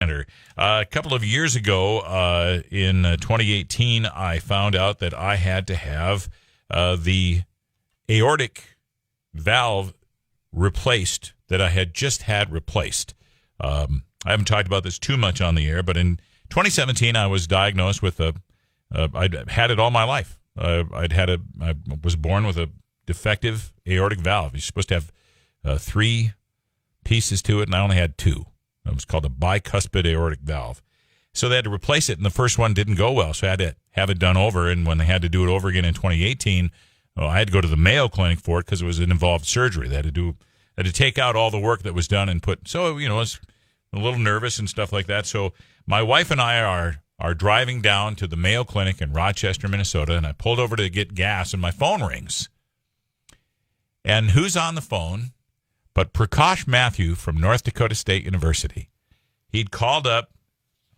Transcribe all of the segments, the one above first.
A couple of years ago, in 2018, I found out that I had to have the aortic valve replaced that I had just had replaced. I haven't talked about this too much on the air, but in 2017, I was diagnosed with I'd had it all my life. I was born with a defective aortic valve. You're supposed to have 3 pieces to it, and I only had 2. It was called a bicuspid aortic valve. So they had to replace it, and the first one didn't go well, so I had to have it done over. And when they had to do it over again in 2018, I had to go to the Mayo Clinic for it because it was an involved surgery. They had to take out all the work that was done and put. So I was a little nervous and stuff like that. So my wife and I are driving down to the Mayo Clinic in Rochester, Minnesota, and I pulled over to get gas, and my phone rings. And who's on the phone but Prakash Matthew from North Dakota State University? He'd called up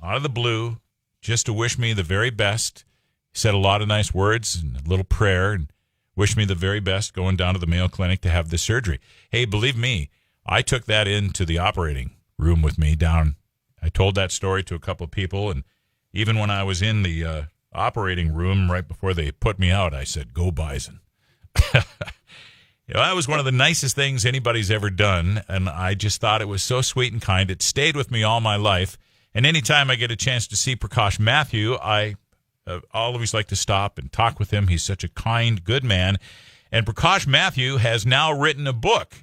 out of the blue just to wish me the very best. He said a lot of nice words and a little prayer and wished me the very best going down to the Mayo Clinic to have this surgery. Hey, believe me, I took that into the operating room with me down. I told that story to a couple of people, and even when I was in the operating room right before they put me out, I said, "Go Bison." That was one of the nicest things anybody's ever done, and I just thought it was so sweet and kind. It stayed with me all my life, and anytime I get a chance to see Prakash Matthew, I always like to stop and talk with him. He's such a kind, good man, and Prakash Matthew has now written a book,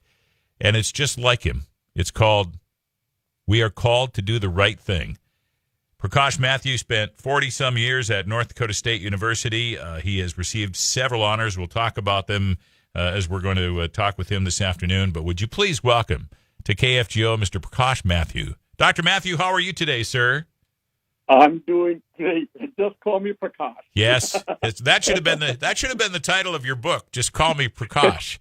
and it's just like him. It's called "We Are Called to Do the Right Thing." Prakash Matthew spent 40-some years at North Dakota State University. He has received several honors. We'll talk about them as we're going to talk with him this afternoon. But would you please welcome to KFGO Mr. Prakash Matthew. Dr. Matthew, how are you today, sir? I'm doing great. Just call me Prakash. Yes, that should have been the title of your book. Just call me Prakash.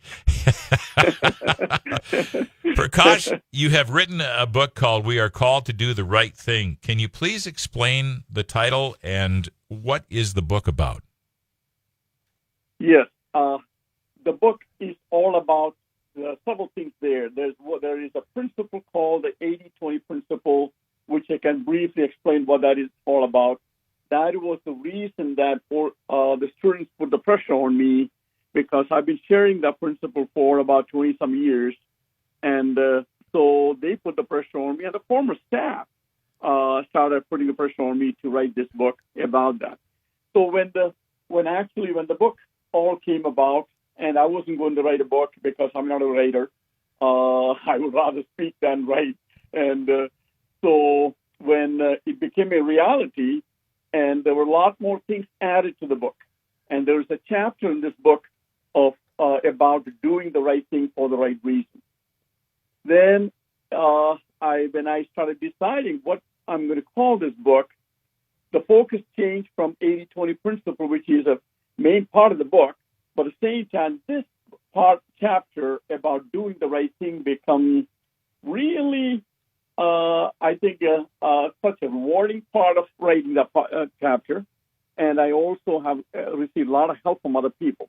Prakash, you have written a book called "We Are Called to Do the Right Thing." Can you please explain the title and what is the book about? Yes. The book is all about several things there. There is a principle called the 80-20 principle, which I can briefly explain what that is all about. That was the reason that the students put the pressure on me, because I've been sharing that principle for about 20-some years. And so they put the pressure on me, and the former staff started putting the pressure on me to write this book about that. So when the book all came about, and I wasn't going to write a book because I'm not a writer. I would rather speak than write. And so when it became a reality, and there were a lot more things added to the book, and there's a chapter in this book of about doing the right thing for the right reason. Then when I started deciding what I'm going to call this book, the focus changed from 80-20 principle, which is a main part of the book. But at the same time, this chapter about doing the right thing becomes really, I think, such a rewarding part of writing that chapter. And I also have received a lot of help from other people.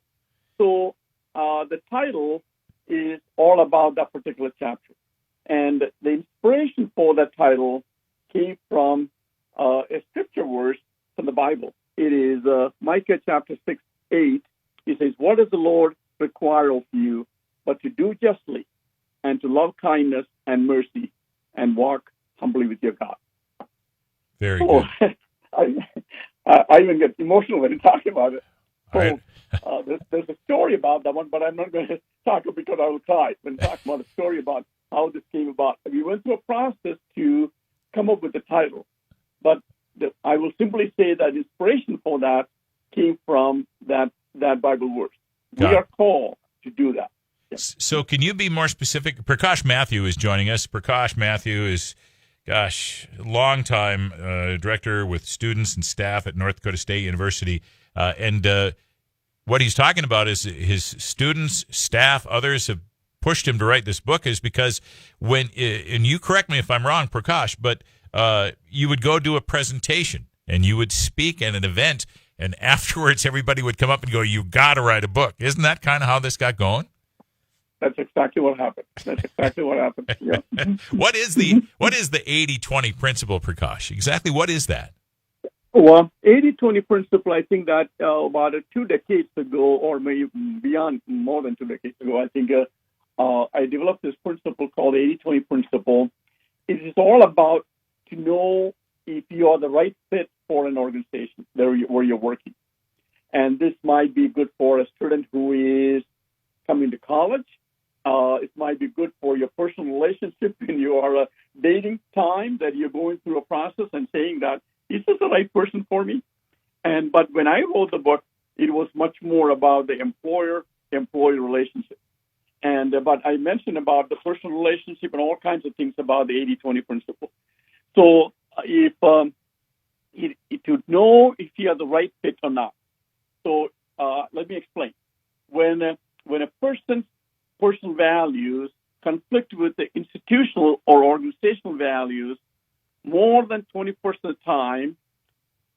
So the title is all about that particular chapter. And the inspiration for that title came from a scripture verse from the Bible. It is Micah chapter 6:8. He says, "What does the Lord require of you but to do justly and to love kindness and mercy and walk humbly with your God?" Very good. I even get emotional when I talk about it. So Right. there's a story about that one, but I'm not going to talk about it because I will cry when I talk about a story about how this came about. We went through a process to come up with the title, but I will simply say that inspiration for that came from that Bible verse. We are called to do that. Yeah. So can you be more specific? Prakash Matthew is joining us. Prakash Matthew is, longtime director with students and staff at North Dakota State University. And what he's talking about is his students, staff, others have pushed him to write this book is because and you correct me if I'm wrong, Prakash, but you would go do a presentation and you would speak at an event, and afterwards everybody would come up and go, "You got to write a book." Isn't that kind of how this got going? That's exactly what happened. Yeah. What is the 80-20 principle, Prakash? Exactly what is that? Well, 80-20 principle, I think that about 2 decades ago, or maybe beyond more than 2 decades ago, I think I developed this principle called 80-20 principle. It is all about to know if you are the right fit for an organization where you're working. And this might be good for a student who is coming to college. It might be good for your personal relationship in your dating time, that you're going through a process and saying that, is this the right person for me? But when I wrote the book, it was much more about the employer-employee relationship. But I mentioned about the personal relationship and all kinds of things about the 80-20 principle. So if to know if you are the right fit or not. So let me explain. When a person's personal values conflict with the institutional or organizational values more than 20% of the time,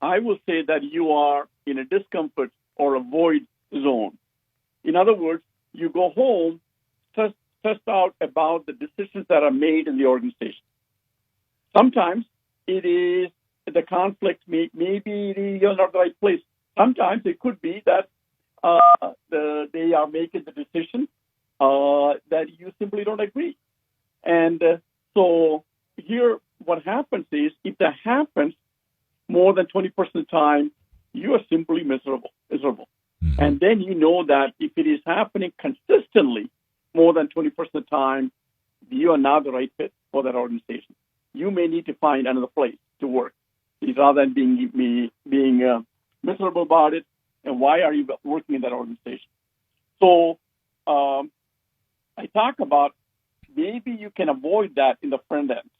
I will say that you are in a discomfort or a void zone. In other words, you go home stressed out about the decisions that are made in the organization. Sometimes it is the conflict, maybe you're not the right place. Sometimes it could be that they are making the decision that you simply don't agree. And so here, what happens is, if that happens more than 20% of the time, you are simply miserable. Mm-hmm. And then you know that if it is happening consistently more than 20% of the time, you are not the right fit for that organization. You may need to find another place to work, rather than being miserable about it. And why are you working in that organization? So I talk about maybe you can avoid that in the front end.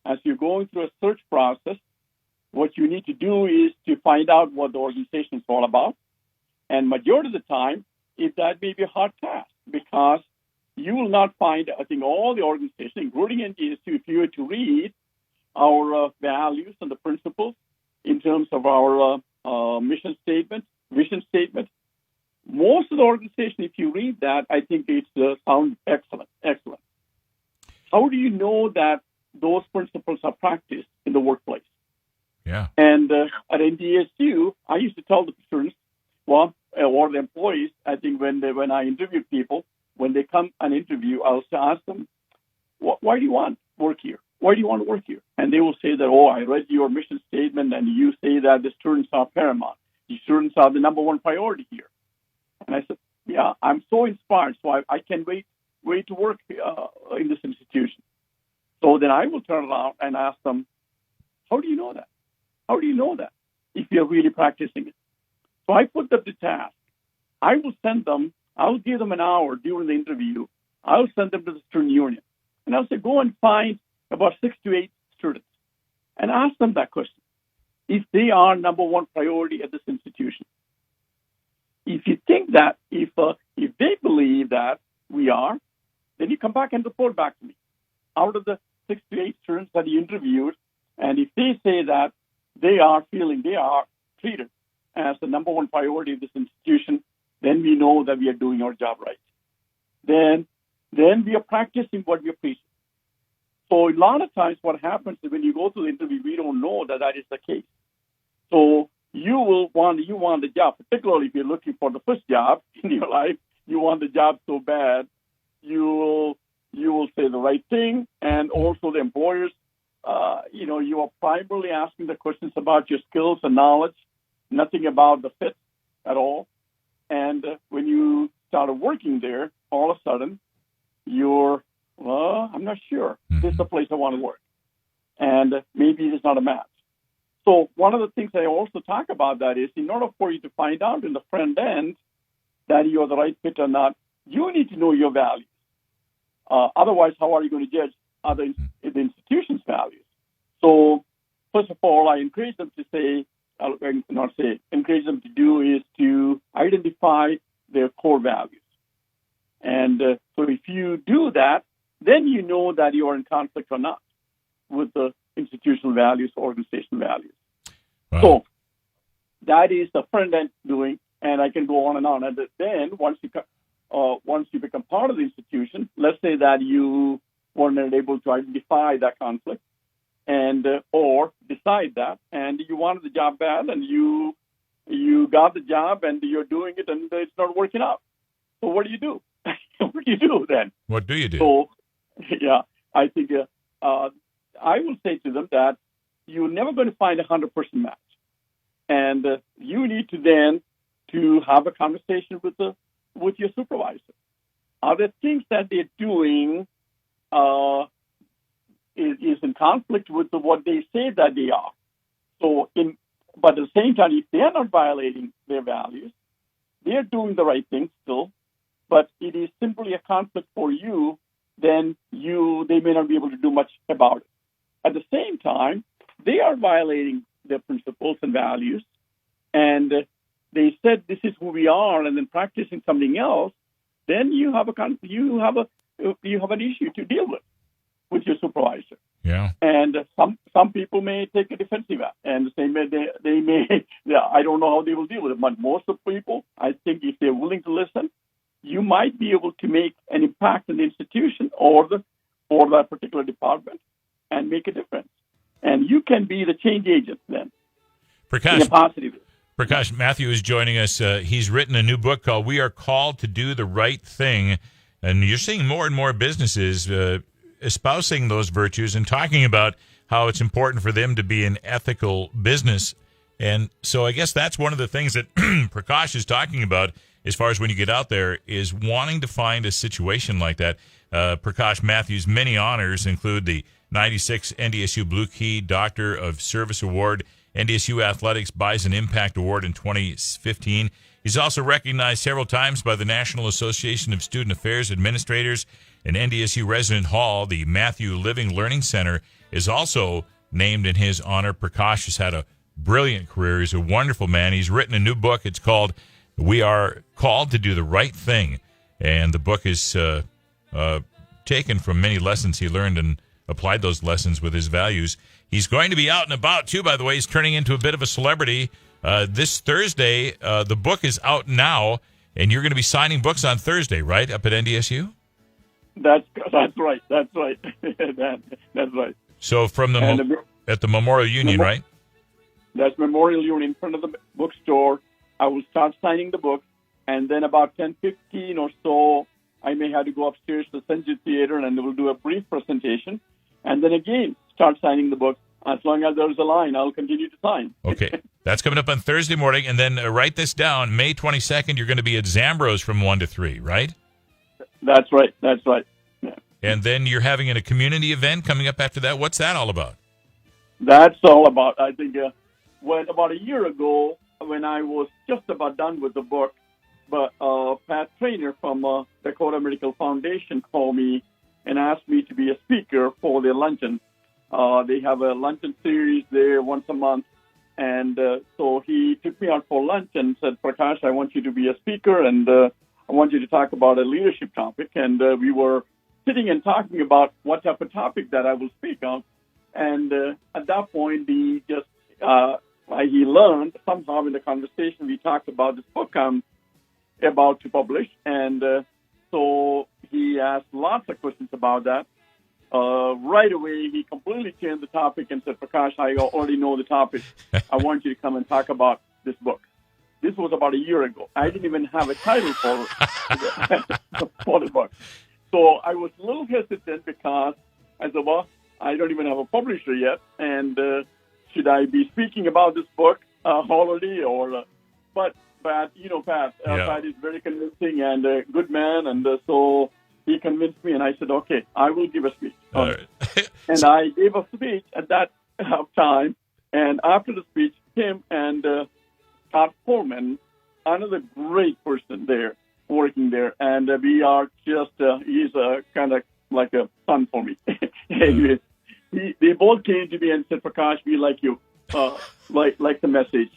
As you're going through a search process, what you need to do is to find out what the organization is all about. And majority of the time, that may be a hard task, because you will not find, I think, all the organizations, including NGSU, if you were to read our values and the principles in terms of our mission statement, vision statement. Most of the organization, if you read that, I think it sounds excellent. How do you know that those principles are practiced in the workplace? Yeah. And at NDSU, I used to tell the students, or the employees, I think when I interview people, when they come and interview, I'll ask them, why do you want to work here? Why do you want to work here? And they will say that, I read your mission statement, and you say that the students are paramount. The students are the number one priority here. And I said, yeah, I'm so inspired, so I can't wait to work in this institution. So then I will turn around and ask them, how do you know that? How do you know that if you're really practicing it? So I put them to task. I'll give them an hour during the interview. I'll send them to the student union. And I'll say, go and find about 6 to 8 students and ask them that question. If they are number one priority at this institution. If you think that, if they believe that we are, then you come back and report back to me. Out of the 6 to 8 students that you interviewed, and if they say that they are feeling they are treated as the number one priority of this institution, then we know that we are doing our job right. Then we are practicing what we are preaching. So a lot of times what happens is when you go to the interview, we don't know that is the case. So you want the job, particularly if you're looking for the first job in your life. You want the job so bad, you will say the right thing, and also the employers. You are primarily asking the questions about your skills and knowledge, nothing about the fit at all. And when you started working there, all of a sudden, I'm not sure. This is the place I want to work. And maybe it's not a match. So one of the things I also talk about that is, in order for you to find out in the front end that you're the right fit or not, you need to know your values. Otherwise, how are you going to judge the institution's values? So first of all, I encourage them to encourage them to do is to identify their core values. And so if you do that, then you know that you are in conflict or not with the institutional values, organizational values. Wow. So that is the front end doing, and I can go on and on. And then once once you become part of the institution, let's say that you weren't able to identify that conflict and or decide that, and you wanted the job bad, and you got the job, and you're doing it, and it's not working out. So what do you do? What do you do then? What do you do? So, yeah, I think I will say to them that you're never going to find a 100% match, and you need to then to have a conversation with your supervisor. Are there things that they're doing is in conflict with what they say that they are? But at the same time, if they're not violating their values, they're doing the right thing still, but it is simply a conflict for you, then they may not be able to do much about it. At the same time, they are violating their principles and values, and they said this is who we are, and then practicing something else. Then you have an issue to deal with your supervisor. Yeah. And some people may take a defensive act, and they may I don't know how they will deal with it. But most of the people, I think, if they're willing to listen, you might be able to make an impact in the institution or that particular department and make a difference. And you can be the change agent then. Prakash, in a positive way. Prakash, Matthew is joining us. He's written a new book called "We Are Called to Do the Right Thing," and you're seeing more and more businesses espousing those virtues and talking about how it's important for them to be an ethical business. And so I guess that's one of the things that Prakash is talking about as far as when you get out there is wanting to find a situation like that. Prakash Matthew's many honors include the 96 NDSU Blue Key Doctor of Service Award, NDSU Athletics Bison Impact Award in 2015. He's also recognized several times by the National Association of Student Affairs Administrators, and NDSU Resident Hall, the Matthew Living Learning Center, is also named in his honor. Prakash has had a brilliant career. He's a wonderful man. He's written a new book. It's called "We Are Called to Do the Right Thing," and the book is taken from many lessons he learned and applied those lessons with his values. He's going to be out and about, too, by the way. He's turning into a bit of a celebrity. This Thursday, the book is out now, and you're going to be signing books on Thursday, right, up at NDSU? That's right. That's right. That's right. So from at the Memorial Union, right? That's Memorial Union in front of the bookstore. I will start signing the books, and then about 10:15 or so, I may have to go upstairs to the Senju Theater, and we'll do a brief presentation, and then again start signing the books. As long as there's a line, I'll continue to sign. Okay. That's coming up on Thursday morning, and then write this down. May 22nd, you're going to be at Zambro's from 1 to 3, right? That's right. That's right. Yeah. And then you're having a community event coming up after that. What's that all about? That's all about, I think, when about a year ago, when I was just about done with the book, but Pat Trainer from Dakota Medical Foundation called me and asked me to be a speaker for their luncheon. They have a luncheon series there once a month. And so he took me out for lunch and said, Prakash, I want you to be a speaker, and I want you to talk about a leadership topic. And we were sitting and talking about what type of topic that I will speak on. And at that point, he learned somehow in the conversation we talked about this book I'm about to publish. And so he asked lots of questions about that. Right away, he completely changed the topic and said, Prakash, I already know the topic. I want you to come and talk about this book. This was about a year ago. I didn't even have a title for the book. So I was a little hesitant because I said, well, I don't even have a publisher yet. And should I be speaking about this book already? But Pat is very convincing and a good man. And so he convinced me, and I said, okay, I will give a speech. Right. And I gave a speech at that time. And after the speech, him and Scott Foreman, another great person there, working there. And we are just, he's kind of like a son for me. Anyway, they both came to me and said, Prakash, we like you, like the message.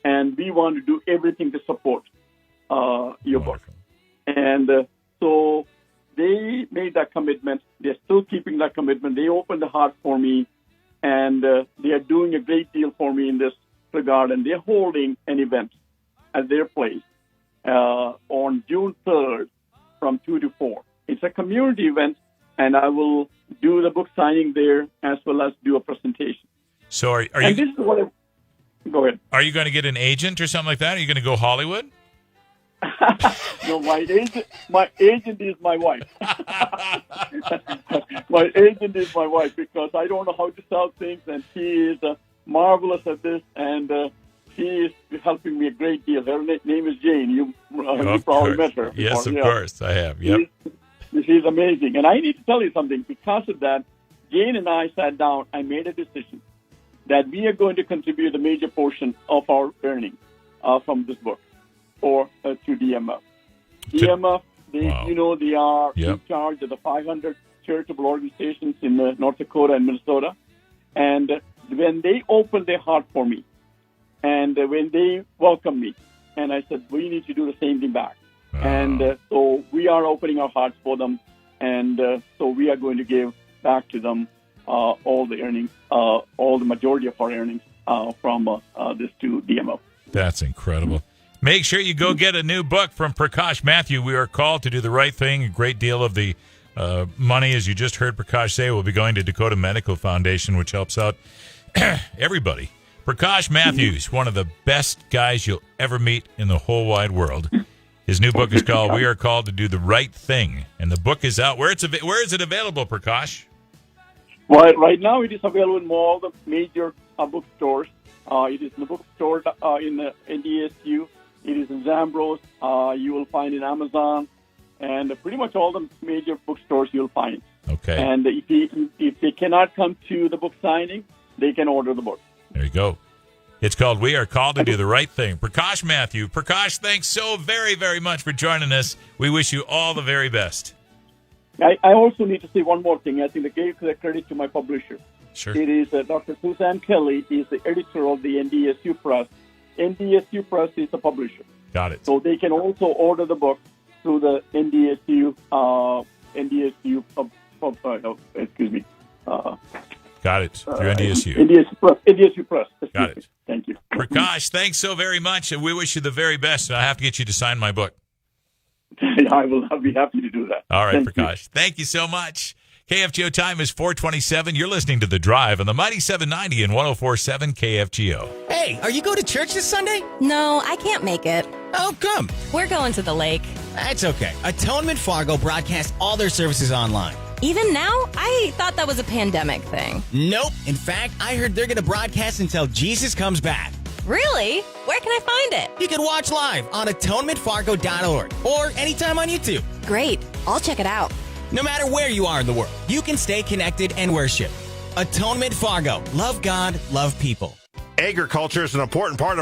And we want to do everything to support your book. And so they made that commitment. They're still keeping that commitment. They opened the heart for me, and they are doing a great deal for me in this regard. And they're holding an event at their place on June 3rd from 2 to 4. It's a community event, and I will do the book signing there as well as do a presentation. So are And you this is what go ahead. are you going to get an agent or something like that? Are you going to go Hollywood? No, my agent is my wife. My agent is my wife because I don't know how to sell things, and she is marvelous at this, and she is helping me a great deal. Her name is Jane. You probably met her before. Yes, of course, I have. Yep. She's amazing. And I need to tell you something. Because of that, Jane and I sat down and made a decision that we are going to contribute a major portion of our earnings from this book or to DMF. DMF, they are in charge of the 500 charitable organizations in North Dakota and Minnesota. And when they opened their heart for me, and when they welcomed me, and I said, we need to do the same thing back. And so we are opening our hearts for them, and so we are going to give back to them all the earnings, all the majority of our earnings from this to DMO. That's incredible. Make sure you go get a new book from Prakash Matthew. We are called to do the right thing. A great deal of the money, as you just heard Prakash say, will be going to Dakota Medical Foundation, which helps out everybody. Prakash Matthews, one of the best guys you'll ever meet in the whole wide world. His new book is called We Are Called to Do the Right Thing, and the book is out. Where is it available, Prakash? Well, right now it is available in all the major bookstores. It is in the bookstore in the NDSU. It is in Zambros. You will find in Amazon, and pretty much all the major bookstores you'll find. Okay. And if they cannot come to the book signing, they can order the book. There you go. It's called We Are Called to Do the Right Thing. Prakash Matthew. Prakash, thanks so very, very much for joining us. We wish you all the very best. I also need to say one more thing. I think I gave the credit to my publisher. Sure. It is Dr. Suzanne Kelly is the editor of the NDSU Press. NDSU Press is the publisher. Got it. So they can also order the book through the NDSU, Got it. Through NDSU. NDSU Press. Got it. Thank you. Prakash, thanks so very much, and we wish you the very best. And I have to get you to sign my book. I'll be happy to do that. All right, Thank Prakash. Thank you so much. KFGO time is 4:27. You're listening to The Drive on the Mighty 790 and 104.7 KFGO. Hey, are you going to church this Sunday? No, I can't make it. Oh, come. We're going to the lake. That's okay. Atonement Fargo broadcasts all their services online. Even now? I thought that was a pandemic thing. Nope. In fact, I heard they're going to broadcast until Jesus comes back. Really? Where can I find it? You can watch live on atonementfargo.org or anytime on YouTube. Great. I'll check it out. No matter where you are in the world, you can stay connected and worship. Atonement Fargo. Love God, love people. Agriculture is an important part of